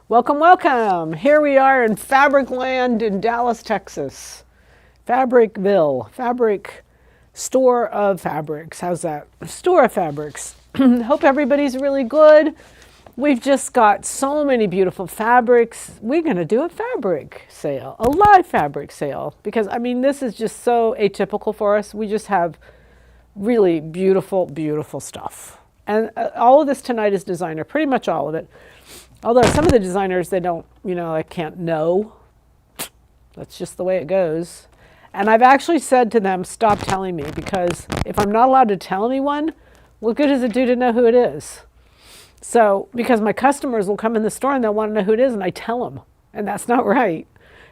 Welcome, welcome. Here we are in Fabric Land in Dallas, Texas. Fabricville, fabric store of fabrics. How's that? Store of fabrics. Hope everybody's really good. We've just got so many beautiful fabrics. We're going to do a fabric sale, a live fabric sale, because I mean, this is just so atypical for us. We just have really beautiful, beautiful stuff. And all of this tonight is designer, pretty much all of it. Although some of the designers, they don't, I can't know. That's just the way it goes. And I've actually said to them, stop telling me, because if I'm not allowed to tell anyone, what good does it do to know who it is? So, because my customers will come in the store and they'll want to know who it is, and I tell them. And that's not right.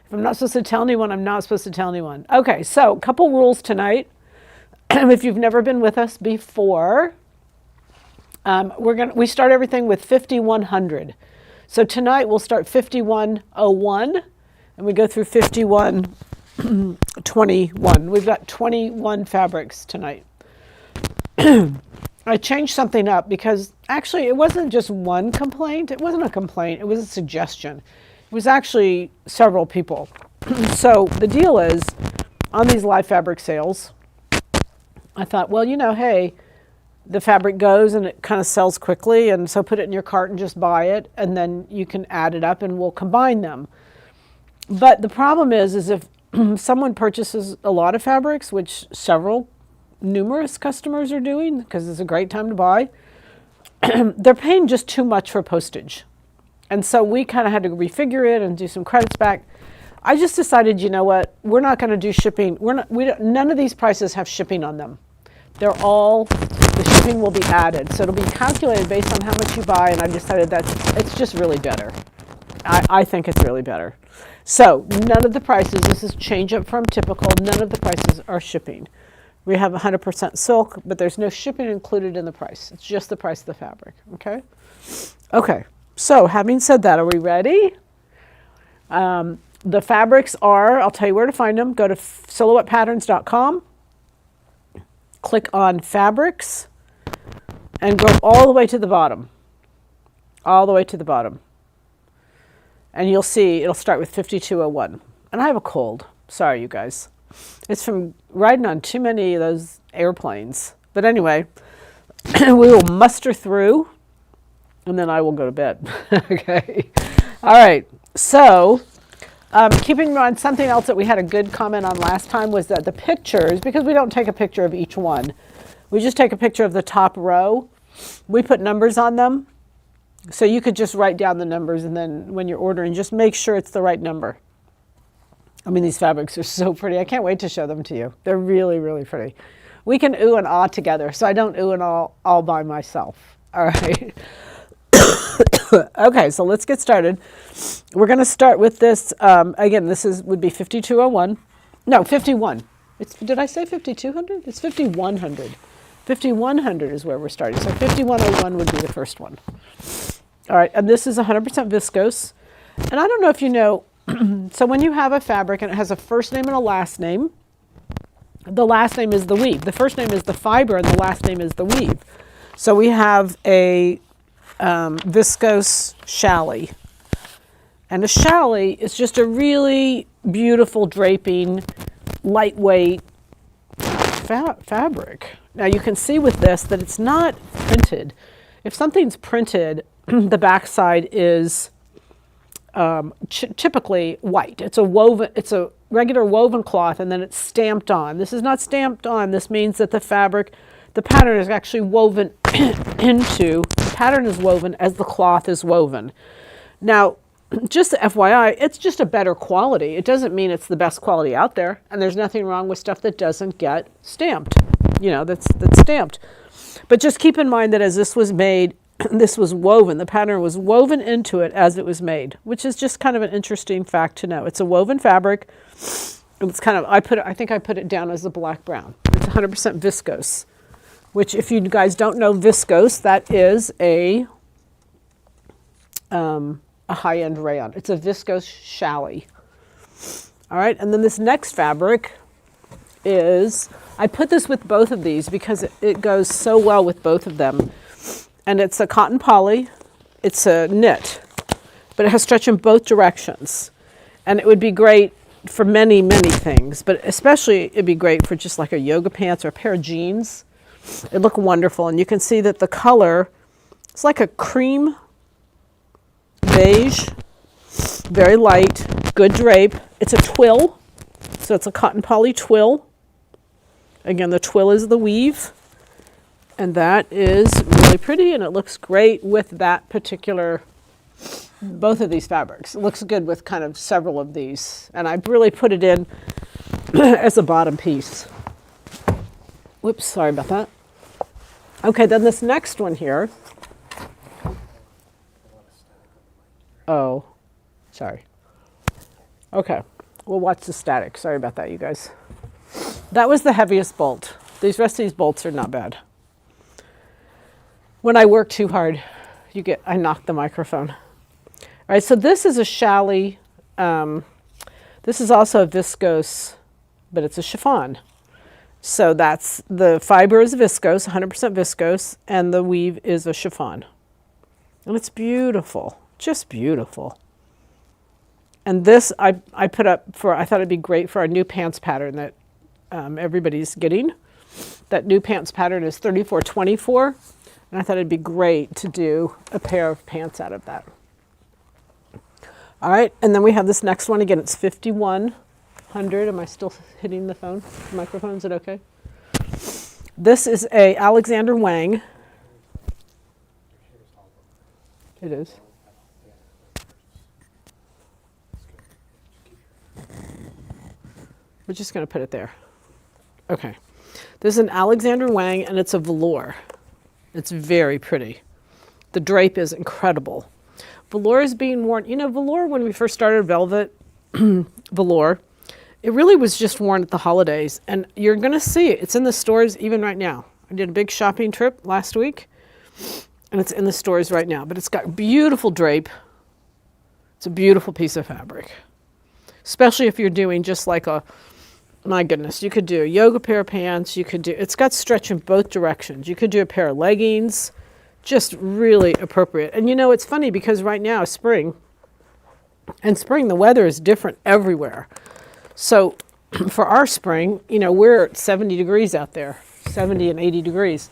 If I'm not supposed to tell anyone, I'm not supposed to tell anyone. Okay, so a couple rules tonight. If you've never been with us before, we start everything with 5100. So tonight we'll start 5101 and we go through 5121. We've got 21 fabrics tonight. I changed something up because actually it wasn't just one complaint. It wasn't a complaint. It was a suggestion. It was actually several people. So the deal is, on these live fabric sales, I thought, well, hey, the fabric goes and it kind of sells quickly, and so put it in your cart and just buy it, and then you can add it up and we'll combine them. But the problem is if someone purchases a lot of fabrics, which numerous customers are doing because it's a great time to buy, they're paying just too much for postage. And so we kind of had to refigure it and do some credits back. I just decided, you know what, we're not going to do shipping. None of these prices have shipping on them. The shipping will be added. So it'll be calculated based on how much you buy, and I decided it's just really better. I think it's really better. So none of the prices, this is change up from typical, none of the prices are shipping. We have 100% silk, but there's no shipping included in the price. It's just the price of the fabric, okay? Okay, so having said that, are we ready? The fabrics are, I'll tell you where to find them. Go to silhouettepatterns.com. Click on fabrics and go all the way to the bottom, all the way to the bottom. And you'll see it'll start with 5201. And I have a cold. Sorry, you guys. It's from riding on too many of those airplanes. But anyway, we will muster through and then I will go to bed. Okay. All right. So keeping in mind something else that we had a good comment on last time was that the pictures, because we don't take a picture of each one, we just take a picture of the top row. We put numbers on them. So you could just write down the numbers, and then when you're ordering, just make sure it's the right number. I mean, these fabrics are so pretty. I can't wait to show them to you. They're really, really pretty. We can ooh and ah together, so I don't ooh and ah all by myself. All right. Okay, so let's get started. We're going to start with this. Again, would be 5201. No, 51. Did I say 5200? It's 5100. 5100 is where we're starting. So 5101 would be the first one. All right, and this is 100% viscose. And I don't know if you know, so when you have a fabric and it has a first name and a last name, the last name is the weave. The first name is the fiber and the last name is the weave. So we have a viscose challis. And a challis is just a really beautiful draping, lightweight fabric. Now you can see with this that it's not printed. If something's printed, the backside is typically white. It's a regular woven cloth, and then it's stamped on. This is not stamped on. This means that the pattern is actually woven the pattern is woven as the cloth is woven. Now, just FYI, it's just a better quality. It doesn't mean it's the best quality out there, and there's nothing wrong with stuff that doesn't get stamped, that's stamped. But just keep in mind that as this was made, this was woven. The pattern was woven into it as it was made, which is just kind of an interesting fact to know. It's a woven fabric. It's kind of, I think I put it down as a black brown. It's 100% viscose, which if you guys don't know viscose, that is a high-end rayon. It's a viscose challis. All right, and then this next fabric is, I put this with both of these because it goes so well with both of them. And it's a cotton poly. It's a knit. but it has stretch in both directions. And it would be great for many, many things, but especially it'd be great for just like a yoga pants or a pair of jeans. It look wonderful. And you can see that the color, it's like a cream beige, very light, good drape. It's a twill, so it's a cotton poly twill. Again, the twill is the weave, and that is really pretty, and it looks great with that particular, both of these fabrics. It looks good with kind of several of these, and I really put it in as a bottom piece. Whoops, sorry about that. Okay, then this next one here. Oh, sorry. Okay, we'll watch the static. Sorry about that, you guys. That was the heaviest bolt. These rest of these bolts are not bad. When I work too hard, I knock the microphone. All right, so this is a challis. This is also a viscose, but it's a chiffon. So that's, the fiber is viscose, 100% viscose, and the weave is a chiffon. And it's beautiful, just beautiful. And this I put up for, I thought it'd be great for our new pants pattern that everybody's getting. That new pants pattern is 3424, and I thought it'd be great to do a pair of pants out of that. All right, and then we have this next one. Again, it's 5100. Am I still hitting the phone, the microphone? Is it okay? This is a Alexander Wang. It is. We're just going to put it there. Okay. This is an Alexander Wang, and it's a velour. It's very pretty. The drape is incredible. Velour is being worn, you know, velour, when we first started velvet velour, it really was just worn at the holidays. And you're going to see it. It's in the stores even right now. I did a big shopping trip last week, and it's in the stores right now. But it's got beautiful drape. It's a beautiful piece of fabric. Especially if you're doing just like a, my goodness, you could do a yoga pair of pants. You could do, it's got stretch in both directions. You could do a pair of leggings. Just really appropriate. And you know, it's funny because right now is spring. And spring, the weather is different everywhere. So for our spring, you know, we're at 70 degrees out there, 70 and 80 degrees.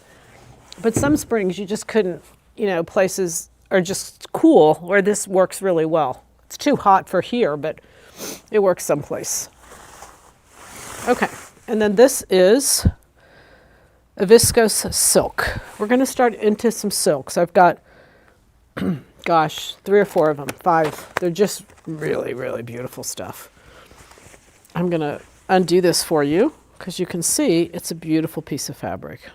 But some springs you just couldn't, you know, places are just cool where this works really well. It's too hot for here, but it works someplace. Okay, and then this is a viscose silk. We're going to start into some silks. I've got, gosh, 3 or 4 of them, 5. They're just really, really beautiful stuff. I'm going to undo this for you because you can see it's a beautiful piece of fabric.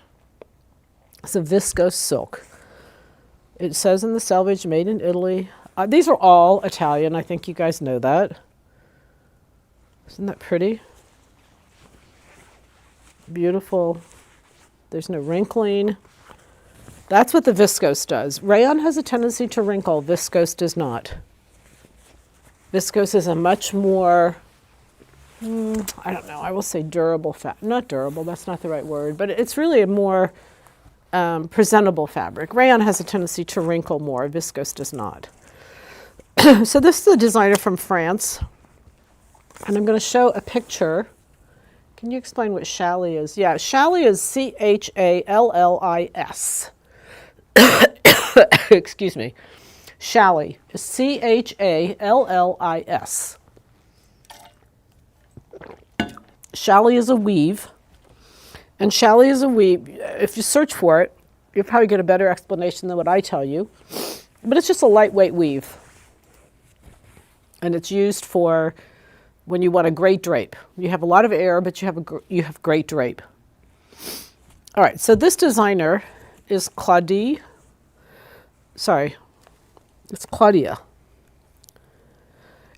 It's a viscose silk. It says in the selvage, made in Italy. These are all Italian. I think you guys know that. Isn't that pretty? Beautiful. There's no wrinkling. That's what the viscose does. Rayon has a tendency to wrinkle. Viscose does not. Viscose is a much more, I don't know, I will say durable not durable, that's not the right word, but it's really a more presentable fabric. Rayon has a tendency to wrinkle more. Viscose does not. So this is a designer from France, and I'm going to show a picture. Can you explain what challis is? Yeah, challis is C-H-A-L-L-I-S. Excuse me. Challis is C-H-A-L-L-I-S. Challis is a weave. And challis is a weave. If you search for it, you'll probably get a better explanation than what I tell you. But it's just a lightweight weave. And it's used for when you want a great drape. You have a lot of air, but you have great drape. All right, so this designer is Claudia. It's Claudia.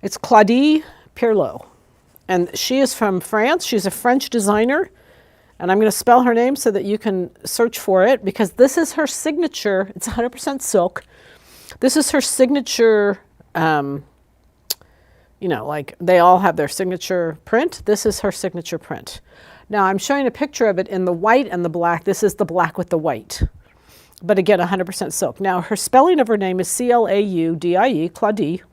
It's Claudie Pirlot. And she is from France. She's a French designer. And I'm going to spell her name so that you can search for it, because this is her signature. It's 100% silk. This is her signature, you know, like they all have their signature print. This is her signature print. Now I'm showing a picture of it in the white and the black. This is the black with the white. but again, 100% silk. Now, her spelling of her name is C-L-A-U-D-I-E, Claudie,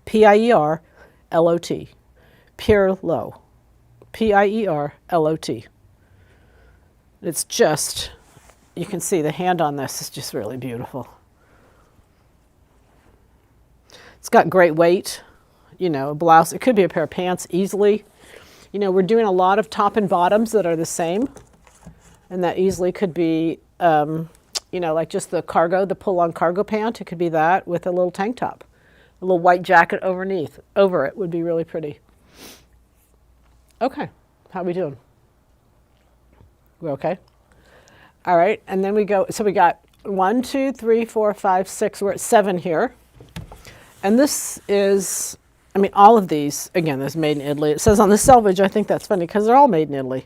P-I-E-R-L-O-T, Pierlot, P-I-E-R-L-O-T. It's just, you can see the hand on this is just really beautiful. It's got great weight, you know, a blouse. It could be a pair of pants easily. You know, we're doing a lot of top and bottoms that are the same, and that easily could be, you know, like just the cargo, the pull-on cargo pant. It could be that with a little tank top. A little white jacket over it would be really pretty. Okay, how we doing? We're okay? All right, and then we go, so we got 1, 2, 3, 4, 5, 6, we're at 7 here. And this is, I mean, all of these, again, this is made in Italy. It says on the selvage, I think that's funny because they're all made in Italy.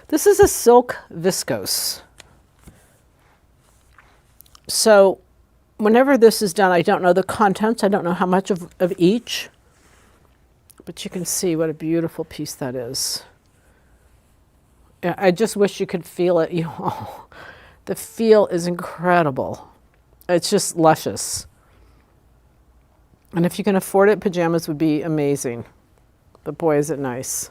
This is a silk viscose. So whenever this is done, I don't know the contents. I don't know how much of each. But you can see what a beautiful piece that is. I just wish you could feel it. You know, the feel is incredible. It's just luscious. And if you can afford it, pajamas would be amazing. But boy, is it nice.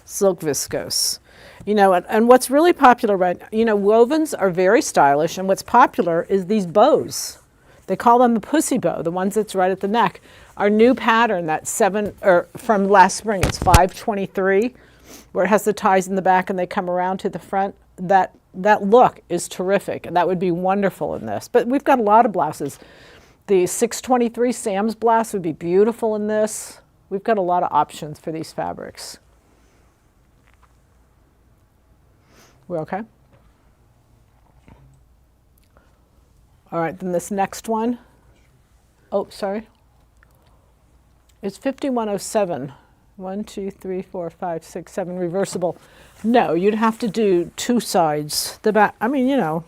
Silk viscose. You know, and what's really popular right now, you know, wovens are very stylish, and what's popular is these bows. They call them the pussy bow, the ones that's right at the neck. Our new pattern, that from last spring, it's 523, where it has the ties in the back and they come around to the front. That look is terrific, and that would be wonderful in this. But we've got a lot of blouses. The 623 Sam's blouse would be beautiful in this. We've got a lot of options for these fabrics. We're okay? All right, then this next one. Oh, sorry. It's 5107. 1, 2, 3, 4, 5, 6, 7, reversible. No, you'd have to do 2 sides. The back, I mean, you know,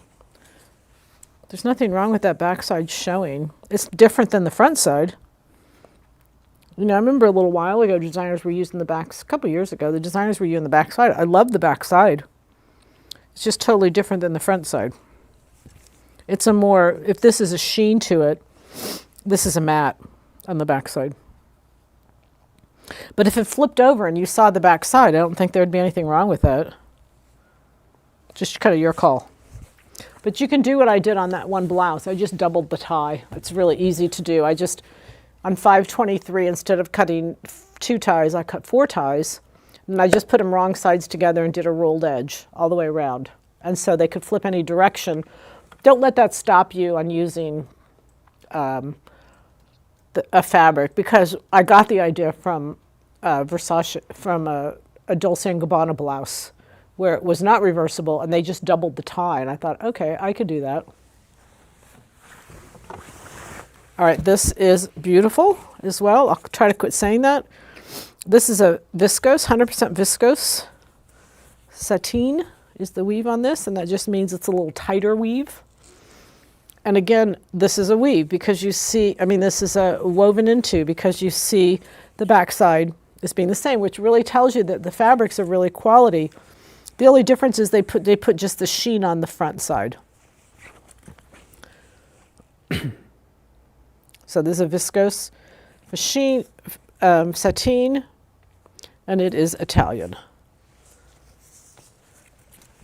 there's nothing wrong with that back side showing. It's different than the front side. You know, I remember a little while ago, designers were using the backs, a couple years ago, the designers were using the back side. I love the back side. It's just totally different than the front side. It's a more, if this is a sheen to it, this is a matte on the back side. But if it flipped over and you saw the back side, I don't think there'd be anything wrong with that. Just kind of your call. But you can do what I did on that one blouse. I just doubled the tie. It's really easy to do. I just, on 523, instead of cutting 2 ties, I cut 4 ties. And I just put them wrong sides together and did a rolled edge all the way around. And so they could flip any direction. Don't let that stop you on using a fabric, because I got the idea from Versace, from a Dolce & Gabbana blouse, where it was not reversible and they just doubled the tie. And I thought, okay, I could do that. All right, this is beautiful as well. I'll try to quit saying that. This is a viscose, 100% viscose. Satin is the weave on this, and that just means it's a little tighter weave. And again, this is a weave because you see, I mean, this is a woven into because you see the backside as being the same, which really tells you that the fabrics are really quality. The only difference is they put just the sheen on the front side. So this is a viscose sheen, sateen, and it is Italian.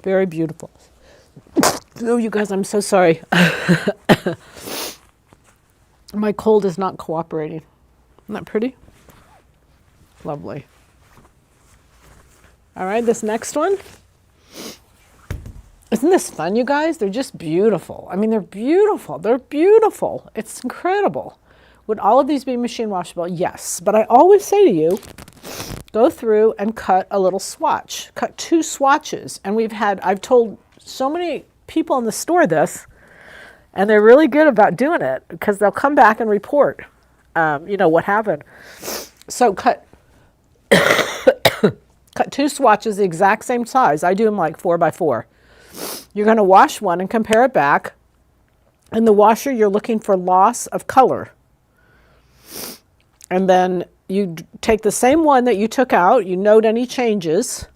Very beautiful. Oh, you guys, I'm so sorry. My cold is not cooperating. Isn't that pretty? Lovely. All right, this next one. Isn't this fun, you guys? They're just beautiful. I mean, they're beautiful. They're beautiful. It's incredible. Would all of these be machine washable? Yes. But I always say to you, go through and cut a little swatch. Cut 2 swatches. And I've told so many people in the store this, and they're really good about doing it because they'll come back and report, you know, what happened. So cut 2 swatches the exact same size. I do them like 4 by 4. You're going to wash one and compare it back. In the washer, you're looking for loss of color. And then you take the same one that you took out, you note any changes,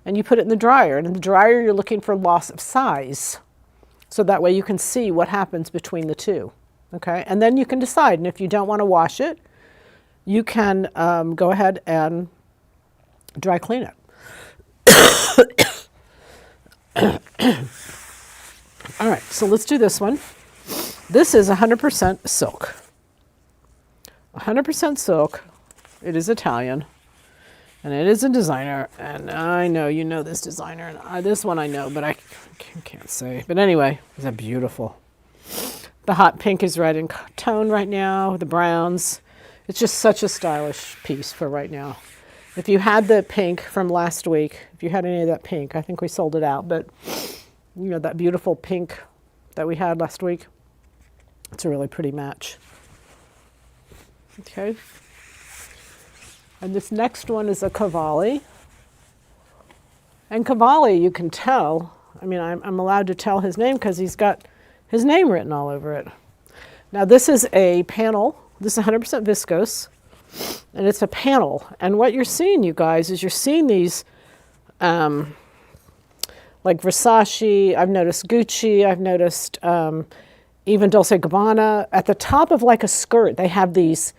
and you put it in the dryer. And in the dryer, you're looking for loss of size. So that way you can see what happens between the two. Okay, and then you can decide. And if you don't want to wash it, you can go ahead and dry clean it. All right, so let's do this one. This is 100% silk. 100% silk. It is Italian. And it is a designer. And I know you know this designer. And this one I know, but I can't say. But anyway, is that beautiful? The hot pink is red in tone right now. The browns. It's just such a stylish piece for right now. If you had the pink from last week, if you had any of that pink, I think we sold it out. But, you know, that beautiful pink that we had last week, it's a really pretty match. Okay. And this next one is a Cavalli. And Cavalli, you can tell, I mean, I'm allowed to tell his name because he's got his name written all over it. Now this is a panel. This is 100% viscose. And it's a panel. And what you're seeing, you guys, is you're seeing these, like Versace, I've noticed Gucci, I've noticed even Dolce & Gabbana. At the top of like a skirt, they have these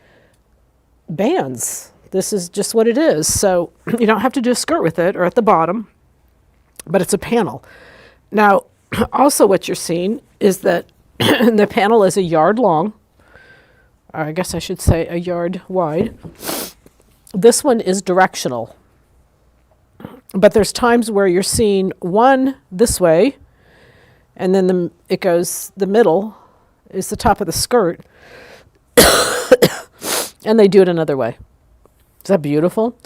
bands. This is just what it is. So you don't have to do a skirt with it or at the bottom, but it's a panel. Now, also what you're seeing is that the panel is a yard long, or I guess I should say a yard wide. This one is directional, but there's times where you're seeing one this way, and then it goes, the middle is the top of the skirt, and they do it another way. Is that beautiful?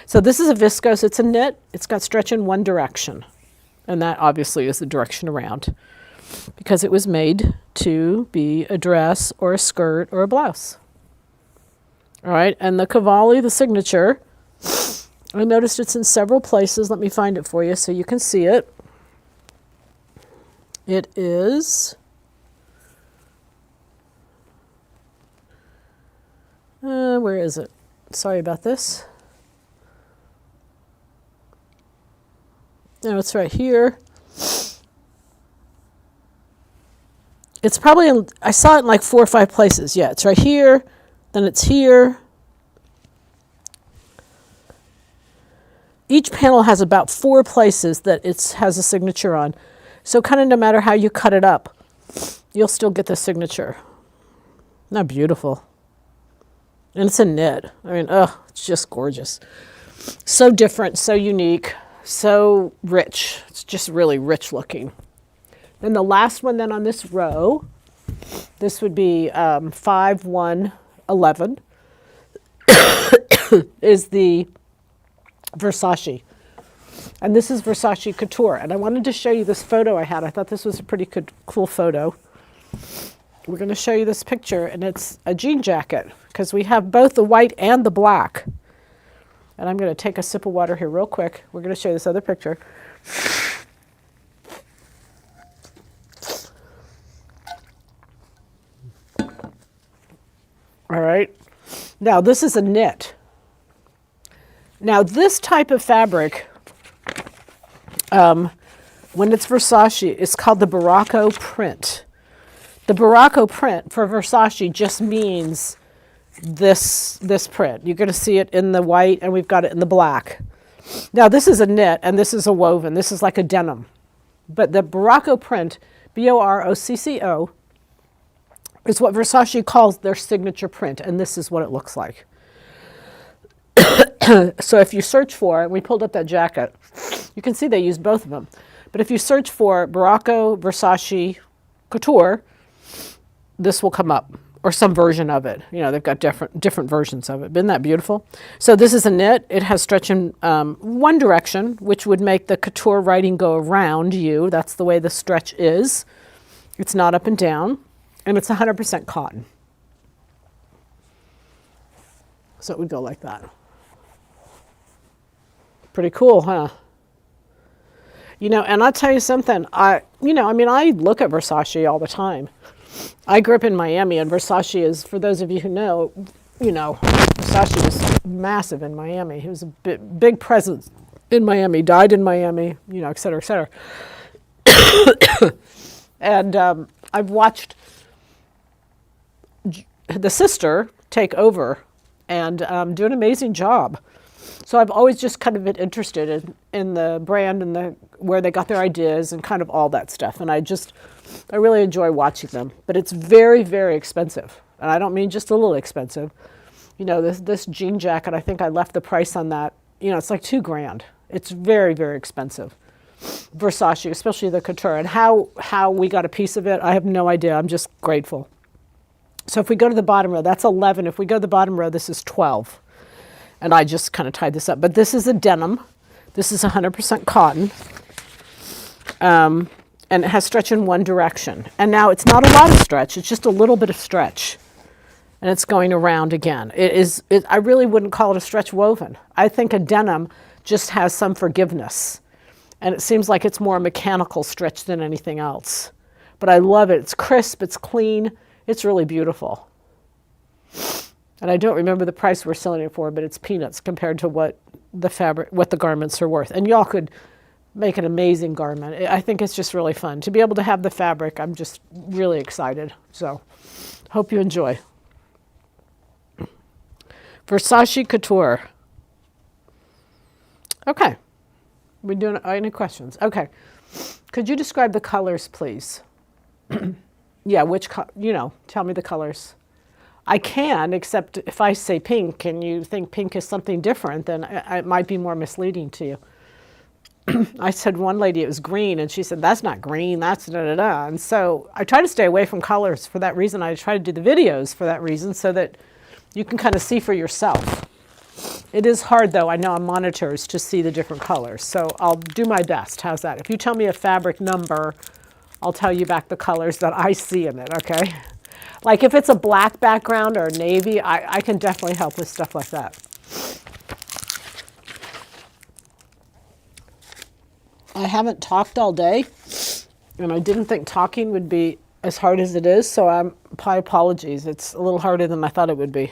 So this is a viscose. It's a knit. It's got stretch in one direction. And that obviously is the direction around because it was made to be a dress or a skirt or a blouse. All right. And the Cavalli, the signature, I noticed it's in several places. Let me find it for you so you can see it. It is... where is it? Sorry about this. No, it's right here. It's probably in, I saw it in like 4 or 5 places. Yeah, it's right here. Then it's here. Each panel has about 4 places that it has a signature on. So kind of no matter how you cut it up, you'll still get the signature. Isn't that beautiful? And it's a knit. I mean, it's just gorgeous. So different, so unique, so rich. It's just really rich looking. Then the last one then on this row, this would be 5111, is the Versace. And this is Versace Couture. And I wanted to show you this photo I had. I thought this was a pretty good, cool photo. We're going to show you this picture, and it's a jean jacket because we have both the white and the black. And I'm going to take a sip of water here real quick. We're going to show you this other picture. All right. Now, this is a knit. Now, this type of fabric, when it's Versace, it's called the barocco print. The barocco print for Versace just means this print. You're going to see it in the white, and we've got it in the black. Now, this is a knit, and this is a woven. This is like a denim. But the barocco print, B-O-R-O-C-C-O, is what Versace calls their signature print, and this is what it looks like. So if you search for, and we pulled up that jacket, you can see they use both of them. But if you search for barocco Versace Couture, this will come up, or some version of it. You know, they've got different versions of it. Isn't that beautiful? So this is a knit. It has stretch in one direction, which would make the couture writing go around you. That's the way the stretch is. It's not up and down, and it's 100% cotton. So it would go like that. Pretty cool, huh? You know, and I'll tell you something. I look at Versace all the time. I grew up in Miami, and Versace is, for those of you who know, Versace was massive in Miami. He was a big presence in Miami, died in Miami, et cetera, et cetera. And I've watched the sister take over and do an amazing job. So I've always just kind of been interested in the brand and where they got their ideas and kind of all that stuff. And I really enjoy watching them. But it's very, very expensive. And I don't mean just a little expensive. You know, this jean jacket, I think I left the price on that, you know, it's like $2,000. It's very, very expensive. Versace, especially the couture. And how we got a piece of it, I have no idea. I'm just grateful. So if we go to the bottom row, that's 11. If we go to the bottom row, this is 12. And I just kind of tied this up. But this is a denim. This is 100% cotton. And it has stretch in one direction. And now it's not a lot of stretch. It's just a little bit of stretch. And it's going around again. I really wouldn't call it a stretch woven. I think a denim just has some forgiveness. And it seems like it's more mechanical stretch than anything else. But I love it. It's crisp. It's clean. It's really beautiful. And I don't remember the price we're selling it for, but it's peanuts compared to what the garments are worth. And y'all could make an amazing garment. I think it's just really fun. To be able to have the fabric, I'm just really excited. So, hope you enjoy. Versace Couture. Okay. We doing any questions? Okay. Could you describe the colors, please? Yeah, tell me the colors. I can, except if I say pink and you think pink is something different, then it might be more misleading to you. I said one lady it was green, and she said, that's not green, that's da-da-da. And so I try to stay away from colors for that reason. I try to do the videos for that reason so that you can kind of see for yourself. It is hard, though, I know on monitors to see the different colors. So I'll do my best. How's that? If you tell me a fabric number, I'll tell you back the colors that I see in it, okay? Like if it's a black background or a navy, I can definitely help with stuff like that. I haven't talked all day, and I didn't think talking would be as hard as it is, so my apologies. It's a little harder than I thought it would be.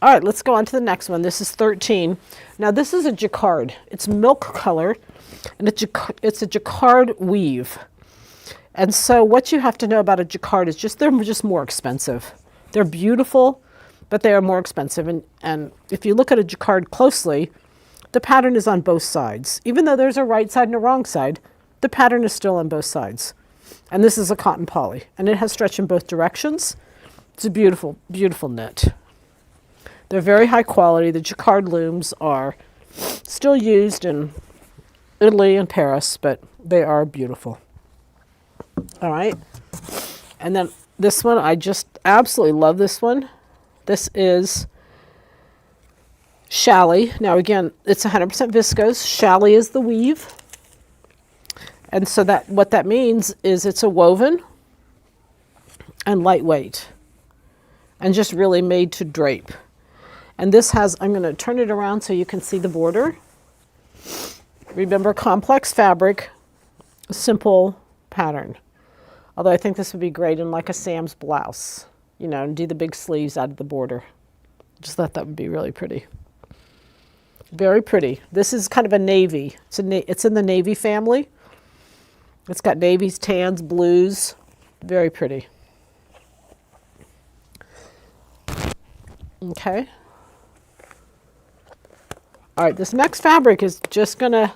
All right, let's go on to the next one. This is 13. Now this is a Jacquard. It's milk color, and it's a Jacquard weave. And so what you have to know about a Jacquard is they're just more expensive. They're beautiful, but they are more expensive. And if you look at a Jacquard closely, the pattern is on both sides. Even though there's a right side and a wrong side, the pattern is still on both sides. And this is a cotton poly, and it has stretch in both directions. It's a beautiful, beautiful knit. They're very high quality. The Jacquard looms are still used in Italy and Paris, but they are beautiful. All right. And then this one, I just absolutely love this one. This is challis. Now again, it's 100% viscose. Challis is the weave. And so what that means is it's a woven and lightweight and just really made to drape. And this has, I'm going to turn it around so you can see the border. Remember, complex fabric, simple pattern. Although I think this would be great in like a Sam's blouse, you know, and do the big sleeves out of the border. Just thought that would be really pretty. Very pretty. This is kind of a navy. It's in the navy family. It's got navies, tans, blues. Very pretty. Okay. All right, this next fabric is just gonna,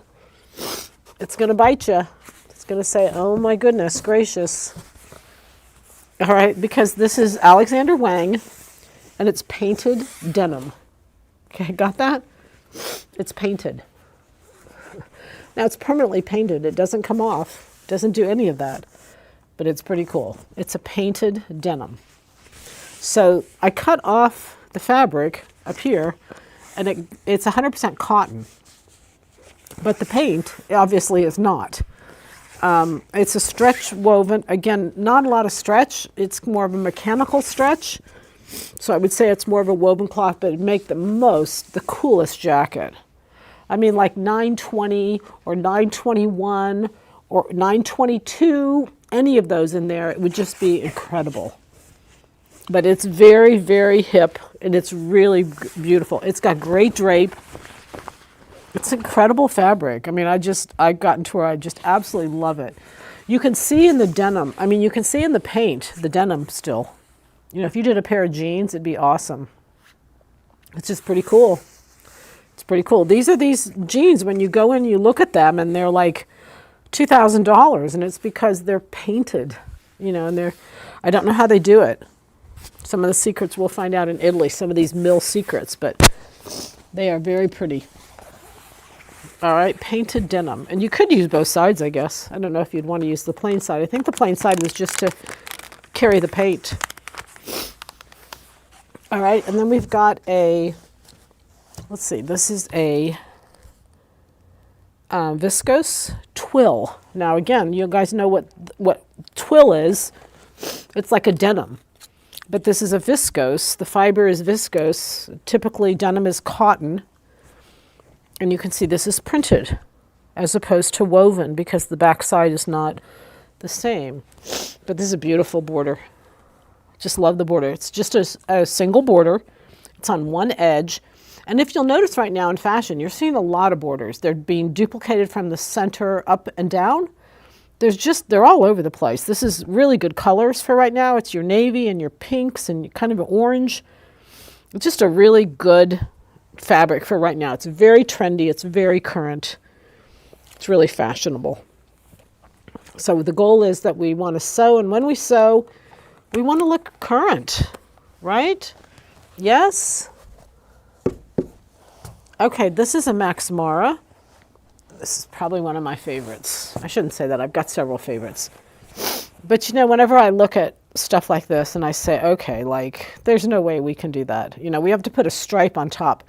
it's gonna bite you. It's gonna say, oh my goodness gracious. All right, because this is Alexander Wang, and it's painted denim. Okay, got that? It's painted. Now it's permanently painted. It doesn't come off. It doesn't do any of that, but it's pretty cool. It's a painted denim. So I cut off the fabric up here, and it's 100% cotton, but the paint obviously is not. It's a stretch woven. Again, not a lot of stretch. It's more of a mechanical stretch. So I would say it's more of a woven cloth, but it'd make the coolest jacket. I mean, like 920 or 921 or 922, any of those in there, it would just be incredible. But it's very, very hip, and it's really beautiful. It's got great drape. It's incredible fabric. I mean, I've gotten to where I just absolutely love it. You can see in the denim, I mean, you can see in the paint, the denim still. You know, if you did a pair of jeans, it'd be awesome. It's just pretty cool. It's pretty cool. These are these jeans, when you go in, you look at them, and they're like $2,000, and it's because they're painted, you know, and I don't know how they do it. Some of the secrets we'll find out in Italy, some of these mill secrets, but they are very pretty. All right, painted denim. And you could use both sides, I guess. I don't know if you'd want to use the plain side. I think the plain side was just to carry the paint. All right, and then we've got a, let's see, this is a viscose twill. Now again, you guys know what twill is. It's like a denim, but this is a viscose. The fiber is viscose. Typically denim is cotton, and you can see this is printed as opposed to woven because the back side is not the same. But this is a beautiful border. Just love the border. It's just a single border. It's on one edge. And if you'll notice right now in fashion, you're seeing a lot of borders. They're being duplicated from the center up and down. They're all over the place. This is really good colors for right now. It's your navy and your pinks and kind of an orange. It's just a really good fabric for right now. It's very trendy. It's very current. It's really fashionable. So the goal is that we want to sew, and when we sew, we want to look current, right? Yes? Okay, this is a Max Mara. This is probably one of my favorites. I shouldn't say that. I've got several favorites. But, you know, whenever I look at stuff like this and I say, okay, like, there's no way we can do that. You know, we have to put a stripe on top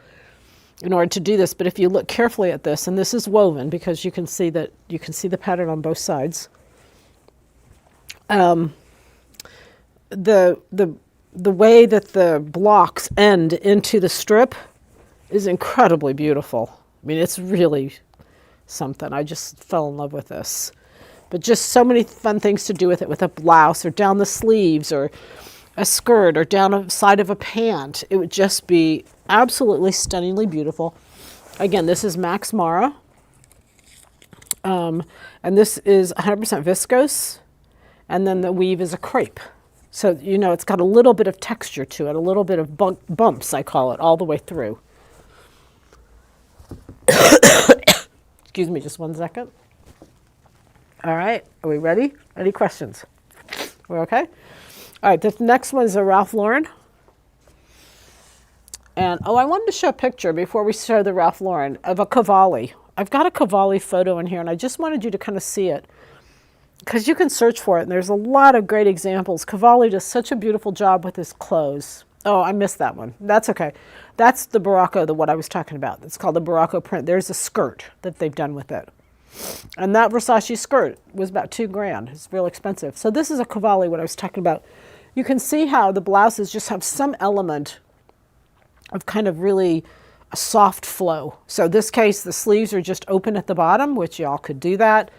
in order to do this. But if you look carefully at this, and this is woven because you can see the pattern on both sides. The way that the blocks end into the strip is incredibly beautiful. I mean, it's really something. I just fell in love with this. But just so many fun things to do with it, with a blouse or down the sleeves or a skirt or down the side of a pant. It would just be absolutely stunningly beautiful. Again, this is Max Mara. And this is 100% viscose. And then the weave is a crepe. So, you know, it's got a little bit of texture to it, a little bit of bumps, I call it, all the way through. Excuse me, just one second. All right, are we ready? Any questions? We're okay? All right, this next one is a Ralph Lauren. And, I wanted to show a picture before we show the Ralph Lauren of a Cavalli. I've got a Cavalli photo in here, and I just wanted you to kind of see it, because you can search for it, and there's a lot of great examples. Cavalli does such a beautiful job with his clothes. Oh, I missed that one. That's okay. That's the barocco, what I was talking about. It's called the barocco print. There's a skirt that they've done with it. And that Versace skirt was about $2,000. It's real expensive. So this is a Cavalli, what I was talking about. You can see how the blouses just have some element of kind of really a soft flow. So in this case, the sleeves are just open at the bottom, which y'all could do that.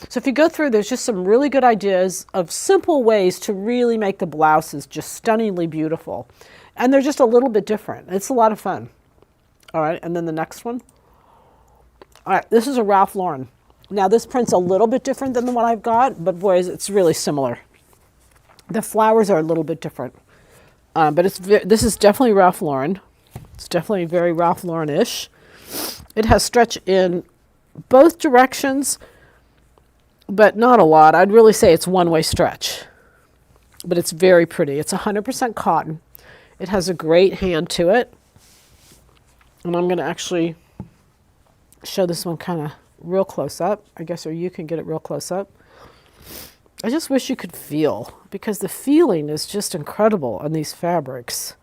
So if you go through, there's just some really good ideas of simple ways to really make the blouses just stunningly beautiful. And they're just a little bit different. It's a lot of fun. All right, and then the next one. All right, this is a Ralph Lauren. Now this print's a little bit different than the one I've got, but boys, it's really similar. The flowers are a little bit different. But this is definitely Ralph Lauren. It's definitely very Ralph Lauren-ish. It has stretch in both directions, but not a lot. I'd really say it's one-way stretch. But it's very pretty. It's 100% cotton. It has a great hand to it. And I'm going to actually show this one kind of real close up, I guess, or you can get it real close up. I just wish you could feel, because the feeling is just incredible on these fabrics.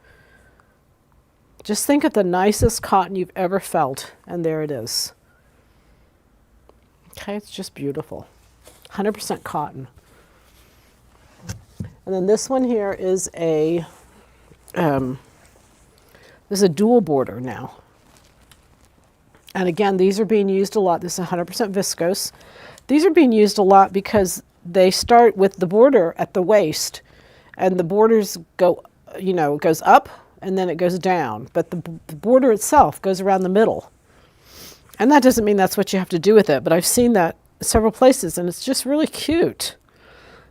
Just think of the nicest cotton you've ever felt, and there it is. Okay, it's just beautiful. 100% cotton. And then this one here is a dual border now. And again, these are being used a lot. This is 100% viscose. These are being used a lot because they start with the border at the waist, and the borders go, you know, it goes up and then it goes down. But the border itself goes around the middle. And that doesn't mean that's what you have to do with it, but I've seen that several places, and it's just really cute.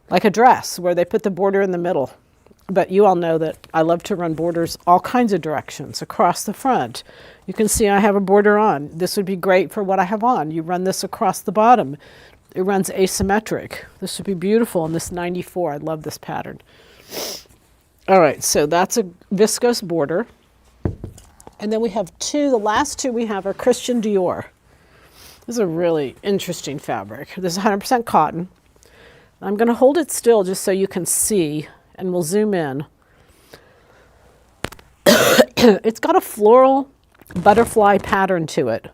Like a dress where they put the border in the middle. But you all know that I love to run borders all kinds of directions across the front. You can see I have a border on. This would be great for what I have on. You run this across the bottom. It runs asymmetric. This would be beautiful in this 94. I love this pattern. All right, so that's a viscose border. And then we have two, the last two we have are Christian Dior. This is a really interesting fabric. This is 100% cotton. I'm going to hold it still just so you can see, and we'll zoom in. It's got a floral butterfly pattern to it.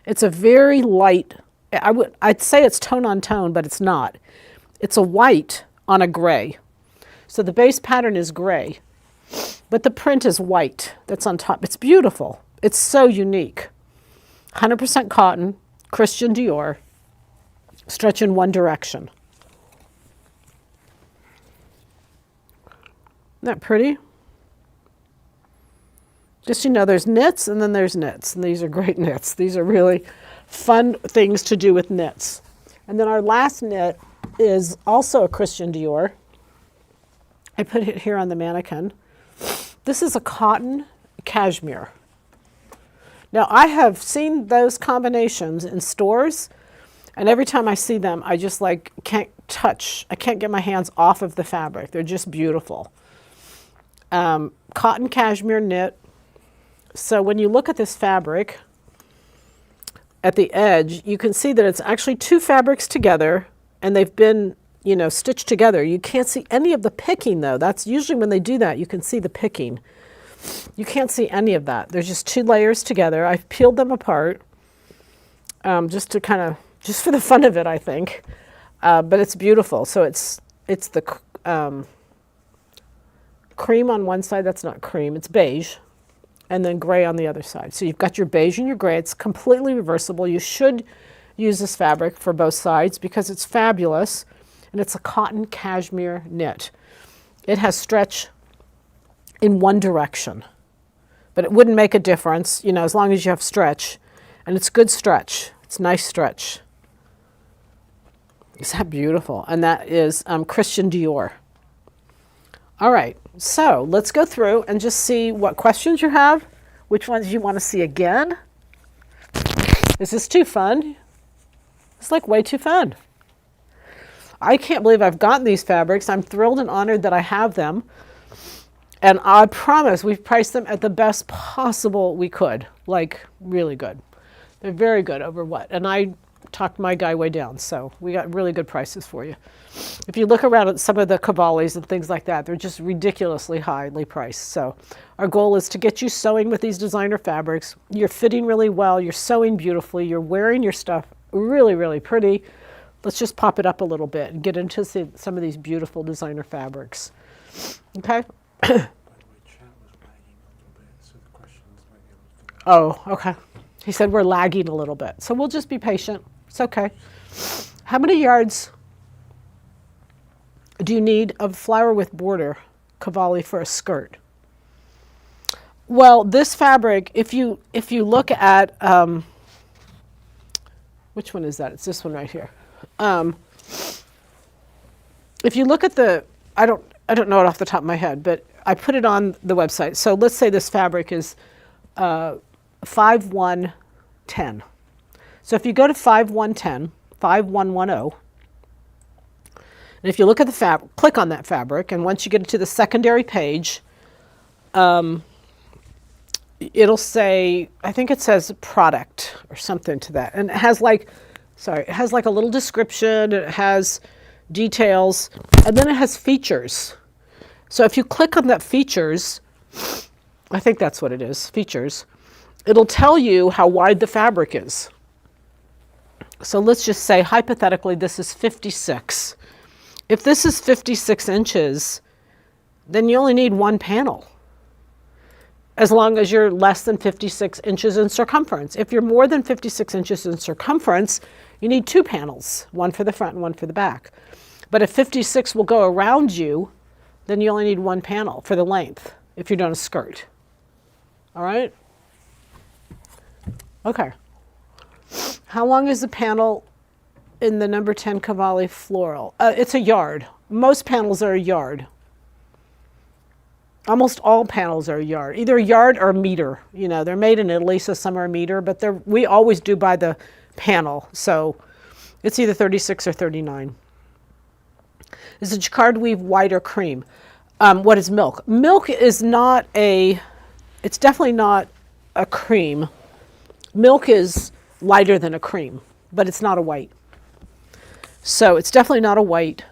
It's a very light, I'd say it's tone on tone, but it's not. It's a white on a gray. So the base pattern is gray, but the print is white that's on top. It's beautiful. It's so unique. 100% cotton, Christian Dior, stretch in one direction. Isn't that pretty? Just, you know, there's knits and then there's knits, and these are great knits. These are really fun things to do with knits. And then our last knit is also a Christian Dior. I put it here on the mannequin. This is a cotton cashmere. Now, I have seen those combinations in stores, and every time I see them, I just like can't touch. I can't get my hands off of the fabric. They're just beautiful. Cotton cashmere knit. So when you look at this fabric at the edge, you can see that it's actually two fabrics together, and they've been, you know, stitched together. You can't see any of the picking though. That's usually when they do that, you can see the picking. You can't see any of that. There's just two layers together. I've peeled them apart just to kind of, just for the fun of it, I think. But it's beautiful. So it's the cream on one side. That's not cream, it's beige. And then gray on the other side. So you've got your beige and your gray. It's completely reversible. You should use this fabric for both sides because it's fabulous. And it's a cotton cashmere knit. It has stretch in one direction, but it wouldn't make a difference, you know, as long as you have stretch. And it's good stretch. It's nice stretch. Is that beautiful? And that is Christian Dior. All right, so let's go through and just see what questions you have, which ones you want to see again. Is this too fun? It's like way too fun. I can't believe I've gotten these fabrics. I'm thrilled and honored that I have them. And I promise we've priced them at the best possible we could. Like, really good. They're very good over what? And I talked my guy way down, so we got really good prices for you. If you look around at some of the Cavallis and things like that, they're just ridiculously highly priced. So our goal is to get you sewing with these designer fabrics. You're fitting really well. You're sewing beautifully. You're wearing your stuff really, really pretty. Let's just pop it up a little bit and get into some of these beautiful designer fabrics. Okay? Oh, okay. He said we're lagging a little bit. So we'll just be patient. It's okay. How many yards do you need of flower with border, Cavalli, for a skirt? Well, this fabric, if you look at, which one is that? It's this one right here. If you look at the, I don't know it off the top of my head, but I put it on the website. So let's say this fabric is 5110. So if you go to 5110, 5110, and if you look at the fabric, click on that fabric, and once you get to the secondary page, it'll say, I think it says product or something to that. And it has like, it has like a little description, it has details, and then it has features. So if you click on that features, I think that's what it is, features, it'll tell you how wide the fabric is. So let's just say, hypothetically, this is 56. If this is 56 inches, then you only need one panel, as long as you're less than 56 inches in circumference. If you're more than 56 inches in circumference, you need two panels, one for the front and one for the back. But if 56 will go around you, then you only need one panel for the length if you're doing a skirt. All right? Okay. How long is the panel in the number 10 Cavalli floral. It's a yard. Most panels are a yard. Almost all panels are a yard, either a yard or a meter. You know, they're made in Italy, so some are a meter, but we always do by the panel. So it's either 36 or 39. Is a Jacquard weave white or cream? What is milk? Milk is not it's definitely not a cream. Milk is lighter than a cream, but it's not a white. So it's definitely not a white.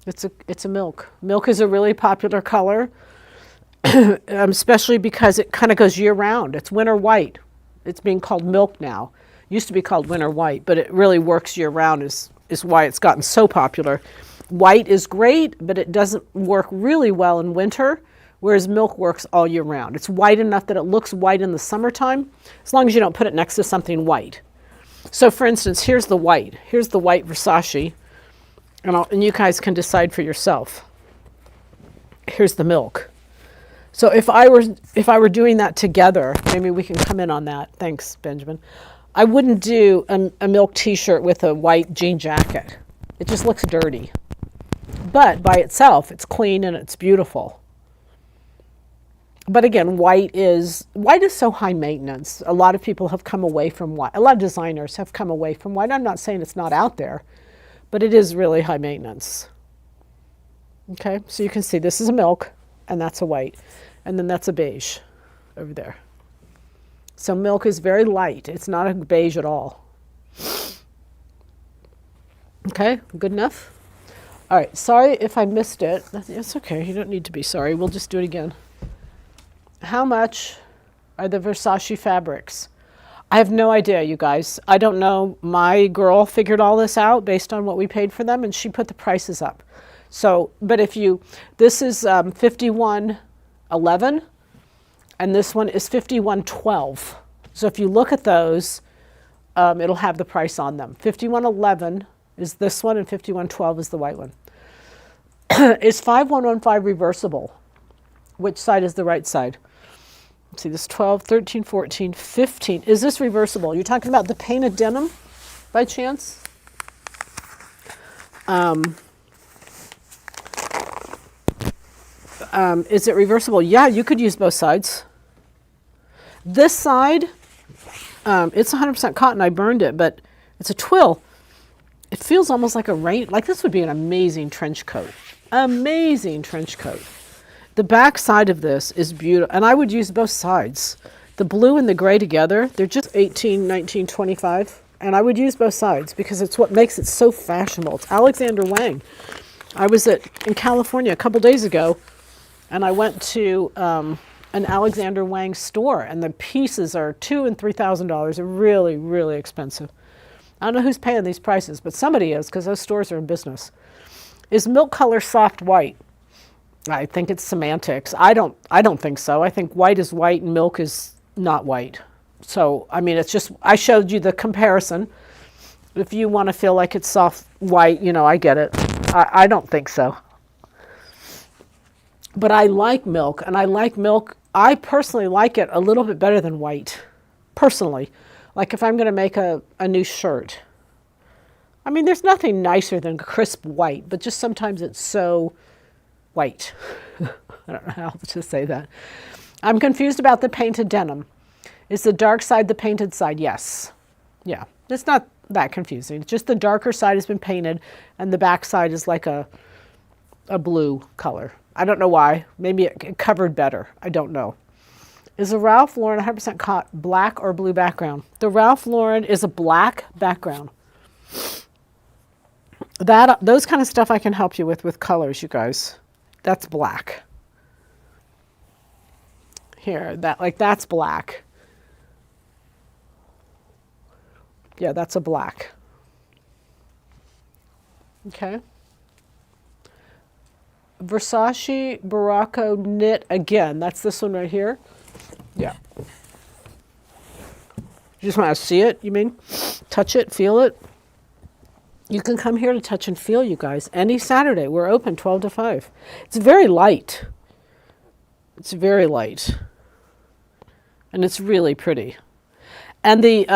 It's a milk. Milk is a really popular color, especially because it kind of goes year round. It's winter white. It's being called milk now. Used to be called winter white, but it really works year round is why it's gotten so popular. White is great, but it doesn't work really well in winter, whereas milk works all year round. It's white enough that it looks white in the summertime, as long as you don't put it next to something white. So for instance, here's the white. Here's the white Versace. And you guys can decide for yourself. Here's the milk. So if I were doing that together, maybe we can come in on that. Thanks, Benjamin. I wouldn't do a milk t-shirt with a white jean jacket. It just looks dirty. But by itself, it's clean and it's beautiful. But again, white is so high maintenance. A lot of people have come away from white. A lot of designers have come away from white. I'm not saying it's not out there, but it is really high maintenance. Okay, so you can see this is a milk, and that's a white. And then that's a beige over there. So milk is very light. It's not a beige at all. Okay, good enough? All right, sorry if I missed it. It's okay, you don't need to be sorry. We'll just do it again. How much are the Versace fabrics? I have no idea, you guys. I don't know. My girl figured all this out based on what we paid for them, and she put the prices up. So, but this is 51.11, and this one is 51.12. So if you look at those, it'll have the price on them. 51.11 is this one, and 51.12 is the white one. Is 5115 reversible? Which side is the right side? Let's see, this 12, 13, 14, 15. Is this reversible? You're talking about the painted denim by chance? Is it reversible? Yeah, you could use both sides. This side, it's 100% cotton. I burned it, but it's a twill. It feels almost like a rain. Like this would be an amazing trench coat. Amazing trench coat. The back side of this is beautiful, and I would use both sides. The blue and the gray together, they're just 18, 19, 25, and I would use both sides because it's what makes it so fashionable. It's Alexander Wang. I was in California a couple days ago, and I went to an Alexander Wang store, and the pieces are $2,000 and $3,000. They're really, really expensive. I don't know who's paying these prices, but somebody is because those stores are in business. Is milk color soft white? I think it's semantics. I don't think so. I think white is white and milk is not white. So, I mean, it's just, I showed you the comparison. If you want to feel like it's soft white, you know, I get it. I don't think so. But I like milk, and I personally like it a little bit better than white, personally. Like if I'm going to make a new shirt. I mean, there's nothing nicer than crisp white, but just sometimes it's so white. I don't know how to say that. I'm confused about the painted denim. Is the dark side the painted side? Yes. Yeah, it's not that confusing. It's just the darker side has been painted, and the back side is like a blue color. I don't know why. Maybe it covered better. I don't know. Is a Ralph Lauren 100% cotton, black or blue background? The Ralph Lauren is a black background. Those kind of stuff I can help you with colors, you guys. That's black. Here, that's black. Yeah, that's a black. Okay. Versace Barocco knit again. That's this one right here. Yeah. You just want to see it, you mean? Touch it, feel it? You can come here to touch and feel, you guys. Any Saturday. We're open 12 to 5. It's very light. It's very light. And it's really pretty. And the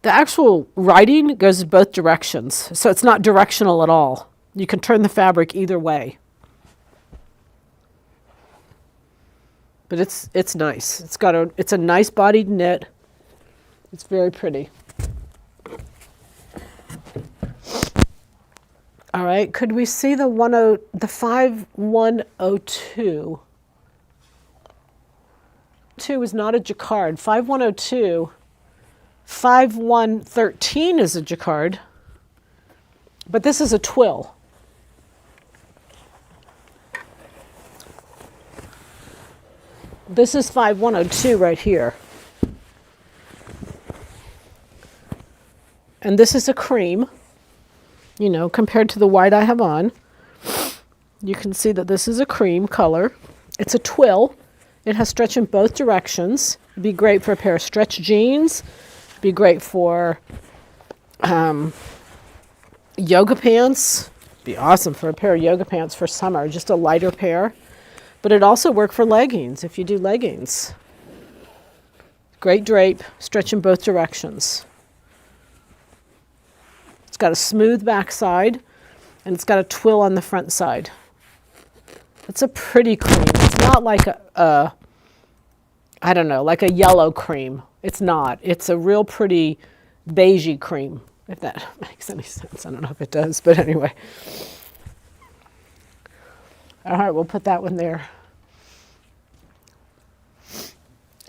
The actual writing goes both directions, so it's not directional at all. You can turn the fabric either way. But it's nice. It's a nice bodied knit. It's very pretty. All right, could we see the 5102? 2 is not a Jacquard. 5102. 5113 is a Jacquard, but this is a twill. This is 5102 right here. And this is a cream, you know, compared to the white I have on. You can see that this is a cream color. It's a twill. It has stretch in both directions. It'd be great for a pair of stretch jeans. Be great for yoga pants. Be awesome for a pair of yoga pants for summer, just a lighter pair. But it also work for leggings if you do leggings. Great drape, stretch in both directions. It's got a smooth back side and it's got a twill on the front side. It's a pretty cream. It's not like I don't know, like a yellow cream. It's not. It's a real pretty beigey cream, if that makes any sense. I don't know if it does, but anyway. All right, we'll put that one there.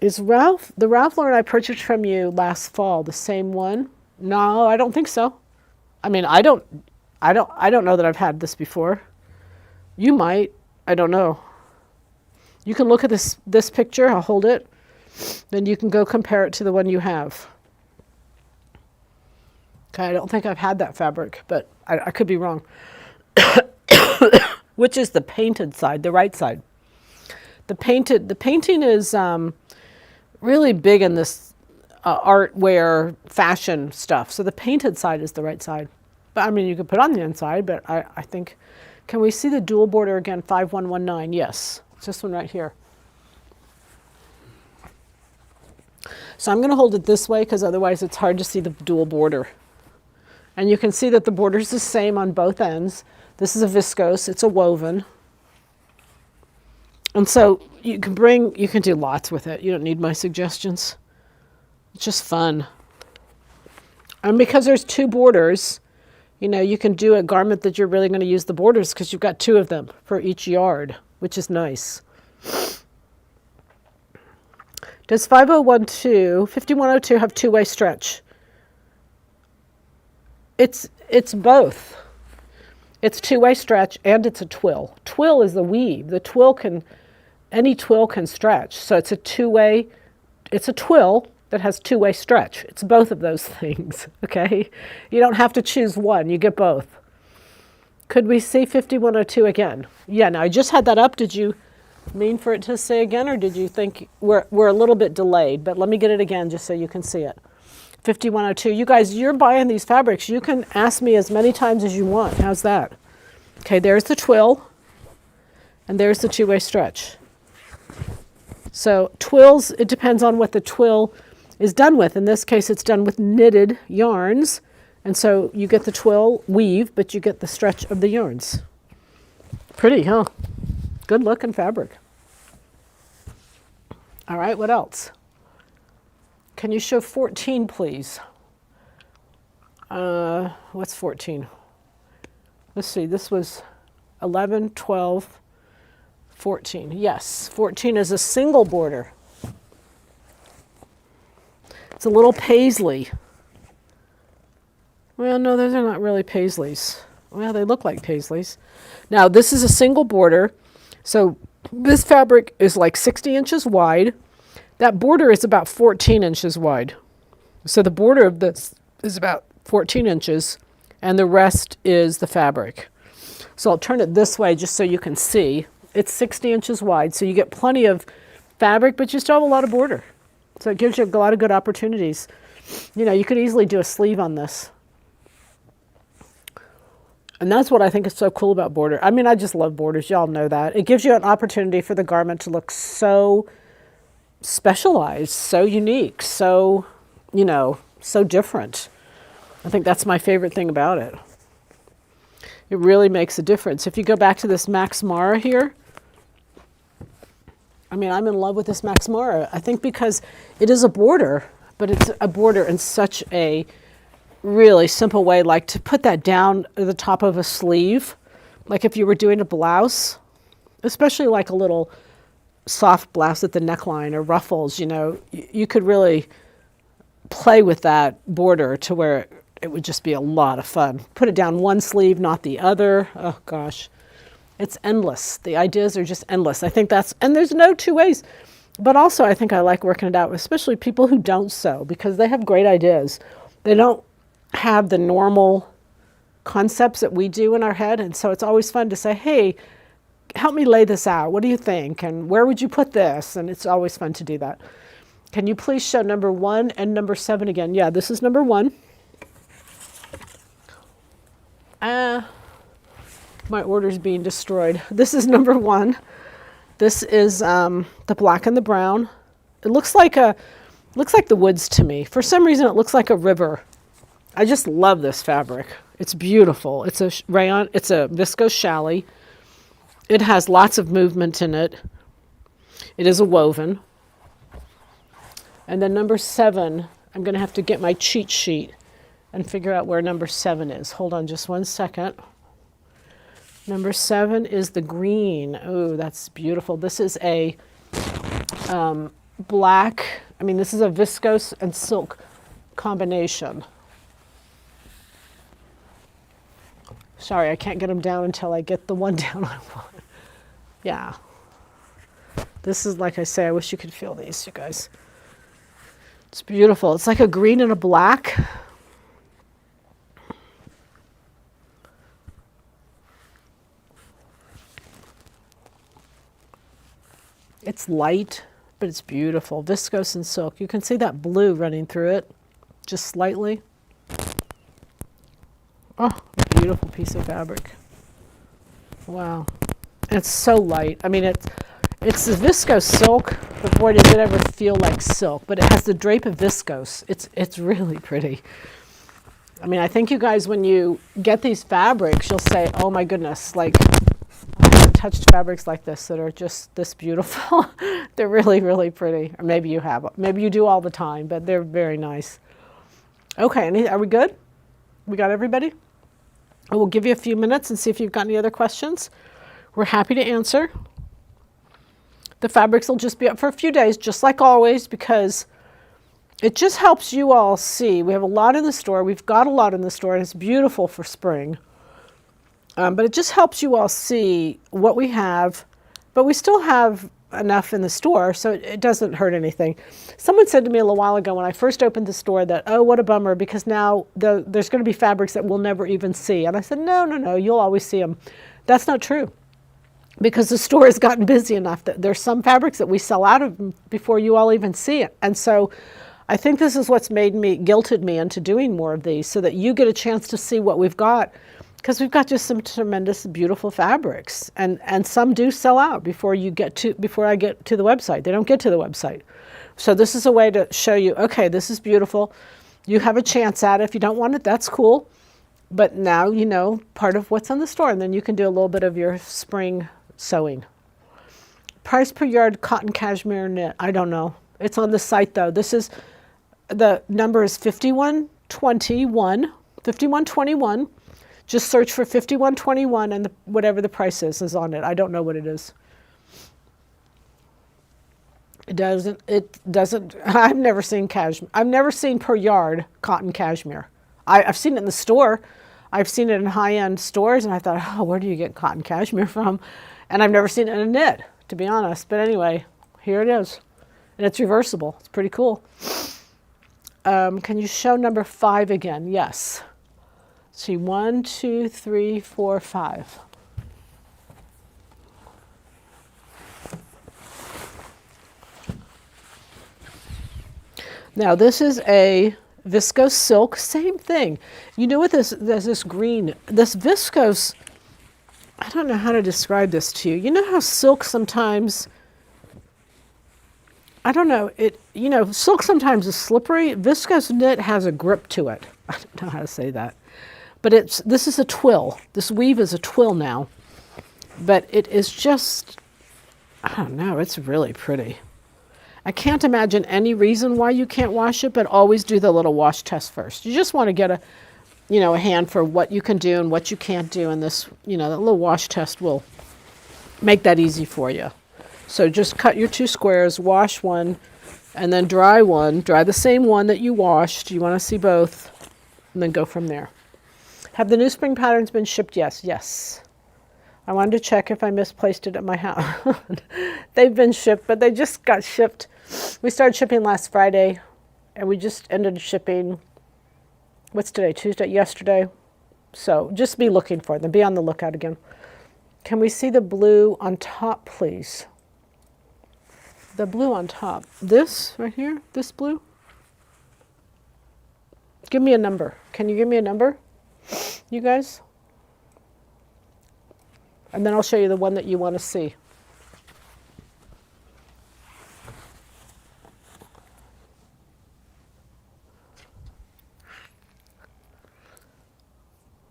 Is the Ralph Lauren I purchased from you last fall the same one? No, I don't think so. I mean, I don't know that I've had this before. You might. I don't know. You can look at this picture. I'll hold it. Then you can go compare it to the one you have. Okay, I don't think I've had that fabric, but I could be wrong. Which is the painted side, the right side. The painting is really big in this art wear fashion stuff. So the painted side is the right side. But I mean, you could put on the inside, but I think, can we see the dual border again, 5119? Yes, it's this one right here. So I'm going to hold it this way because otherwise it's hard to see the dual border. And you can see that the border is the same on both ends. This is a viscose, it's a woven. And so you can do lots with it. You don't need my suggestions. It's just fun. And because there's two borders, you know, you can do a garment that you're really going to use the borders because you've got two of them for each yard, which is nice. Does 5102 have two-way stretch? It's both. It's two-way stretch and it's a twill. Twill is the weave. Any twill can stretch. So it's a two-way, it's a twill that has two-way stretch. It's both of those things, okay? You don't have to choose one, you get both. Could we see 5102 again? Yeah, now I just had that up. Did you mean for it to say again, or did you think we're a little bit delayed? But let me get it again just so you can see it. 5102. You guys, you're buying these fabrics. You can ask me as many times as you want. How's that? Okay, there's the twill, and there's the two-way stretch. So twills, it depends on what the twill is done with. In this case, it's done with knitted yarns, and so you get the twill weave, but you get the stretch of the yarns. Pretty, huh? Good looking fabric. All right, what else? Can you show 14, please? What's 14? Let's see, this was 11, 12, 14. Yes, 14 is a single border. It's a little paisley. Well, no, those are not really paisleys. Well, they look like paisleys. Now, this is a single border. So this fabric is like 60 inches wide. That border is about 14 inches wide. So the border of this is about 14 inches, and the rest is the fabric. So I'll turn it this way just so you can see. It's 60 inches wide, so you get plenty of fabric, but you still have a lot of border. So it gives you a lot of good opportunities. You know, you could easily do a sleeve on this. And that's what I think is so cool about border. I mean, I just love borders. Y'all know that. It gives you an opportunity for the garment to look so specialized, so unique, so, you know, so different. I think that's my favorite thing about it. It really makes a difference. If you go back to this Max Mara here, I mean, I'm in love with this Max Mara. I think because it is a border, but it's a border in such a really simple way, like to put that down at the top of a sleeve, like if you were doing a blouse, especially like a little soft blouse at the neckline or ruffles, you know, you could really play with that border to where it would just be a lot of fun. Put it down one sleeve, not the other. Oh gosh, it's endless. The ideas are just endless. I think that's, and there's no two ways. But also I think I like working it out with especially people who don't sew, because they have great ideas. They don't have the normal concepts that we do in our head. And so it's always fun to say, hey, help me lay this out. What do you think? And where would you put this? And it's always fun to do that. Can you please show number 1 and number 7 again? Yeah, this is number 1. My order's being destroyed. This is number 1. This is the black and the brown. It looks like the woods to me. For some reason, it looks like a river. I just love this fabric. It's beautiful. It's a rayon. It's a viscose challis. It has lots of movement in it. It is a woven. And then number 7, I'm going to have to get my cheat sheet and figure out where number 7 is. Hold on just one second. Number 7 is the green. Oh, that's beautiful. This is a black, I mean, this is a viscose and silk combination. Sorry, I can't get them down until I get the one down I want. Yeah. This is, like I say, I wish you could feel these, you guys. It's beautiful. It's like a green and a black. It's light, but it's beautiful. Viscose and silk. You can see that blue running through it, just slightly. Oh, beautiful piece of fabric. Wow. And it's so light. I mean, it's the viscose silk, but boy, does it ever feel like silk. But it has the drape of viscose. It's really pretty. I mean, I think you guys, when you get these fabrics, you'll say, oh my goodness, like, I haven't touched fabrics like this that are just this beautiful. They're really, really pretty. Or maybe you have. Maybe you do all the time, but they're very nice. Okay, are we good? We got everybody? We'll give you a few minutes and see if you've got any other questions. We're happy to answer. The fabrics will just be up for a few days, just like always, because it just helps you all see. We have a lot in the store. We've got a lot in the store, and it's beautiful for spring. But it just helps you all see what we have, but we still have enough in the store, so it doesn't hurt anything. Someone said to me a little while ago when I first opened the store that, oh, what a bummer, because now there's going to be fabrics that we'll never even see. And I said, no, you'll always see them. That's not true, because the store has gotten busy enough that there's some fabrics that we sell out of before you all even see it. And so I think this is what's guilted me into doing more of these, so that you get a chance to see what we've got. Because we've got just some tremendous, beautiful fabrics, and some do sell out before I get to the website. They don't get to the website. So this is a way to show you, okay, this is beautiful. You have a chance at it. If you don't want it, that's cool. But now you know part of what's on the store, and then you can do a little bit of your spring sewing. Price per yard cotton cashmere knit. I don't know. It's on the site though. The number is 5121. 5121. Just search for 5121 and whatever the price is on it. I don't know what it is. It doesn't, I've never seen cashmere. I've never seen per yard cotton cashmere. I've seen it in the store. I've seen it in high-end stores, and I thought, oh, where do you get cotton cashmere from? And I've never seen it in a knit, to be honest. But anyway, here it is. And it's reversible. It's pretty cool. Can you show number 5 again? Yes. See, 1, 2, 3, 4, 5. Now this is a viscose silk, same thing. You know what there's this green, this viscose, I don't know how to describe this to you. You know how silk sometimes I don't know, silk sometimes is slippery. Viscose knit has a grip to it. I don't know how to say that. But this is a twill. This weave is a twill now. But it is just, I don't know, it's really pretty. I can't imagine any reason why you can't wash it, but always do the little wash test first. You just want to get a hand for what you can do and what you can't do, and this, that little wash test will make that easy for you. So just cut your 2 squares, wash one, and then dry one. Dry the same one that you washed. You want to see both, and then go from there. Have the new spring patterns been shipped? Yes. I wanted to check if I misplaced it at my house. They've been shipped, but they just got shipped. We started shipping last Friday, and we just ended shipping, what's today, Tuesday? Yesterday. So just be looking for them. Be on the lookout again. Can we see the blue on top, please? The blue on top. This right here, this blue? Give me a number. Can you give me a number, you guys? And then I'll show you the one that you want to see.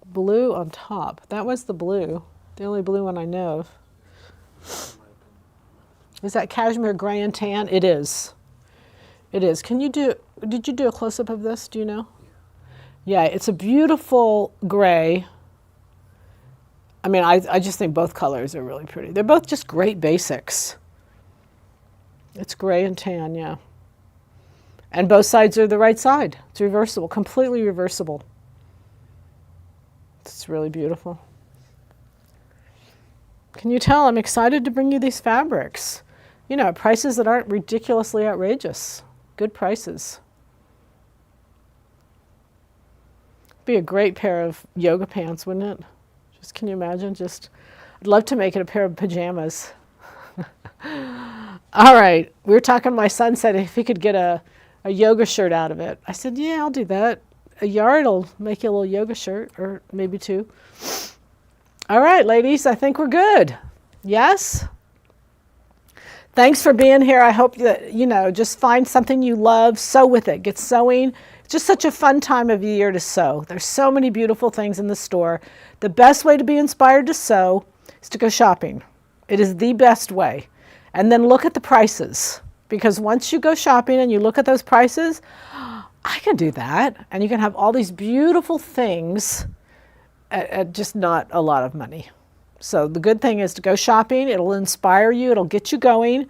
Blue on top. That was the blue. The only blue one I know of. Is that cashmere gray and tan? It is. It is. Did you do a close-up of this? Do you know? Yeah, it's a beautiful gray. I mean, I just think both colors are really pretty. They're both just great basics. It's gray and tan, yeah. And both sides are the right side. It's reversible, completely reversible. It's really beautiful. Can you tell I'm excited to bring you these fabrics? Prices that aren't ridiculously outrageous. Good prices. Be a great pair of yoga pants, wouldn't it? Can you imagine? I'd love to make it a pair of pajamas. All right. We were talking, my son said if he could get a yoga shirt out of it. I said, yeah, I'll do that. A yard will make you a little yoga shirt, or maybe 2. All right, ladies, I think we're good. Yes? Thanks for being here. I hope that, just find something you love, sew with it. Get sewing. It's just such a fun time of year to sew. There's so many beautiful things in the store. The best way to be inspired to sew is to go shopping. It is the best way. And then look at the prices. Because once you go shopping and you look at those prices, I can do that. And you can have all these beautiful things at just not a lot of money. So the good thing is to go shopping. It'll inspire you. It'll get you going.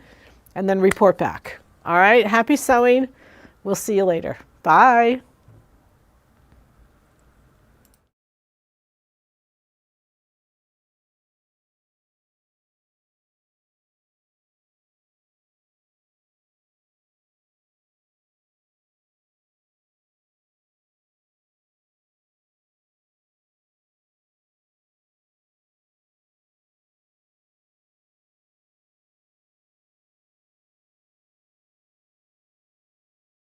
And then report back. All right. Happy sewing. We'll see you later. Bye.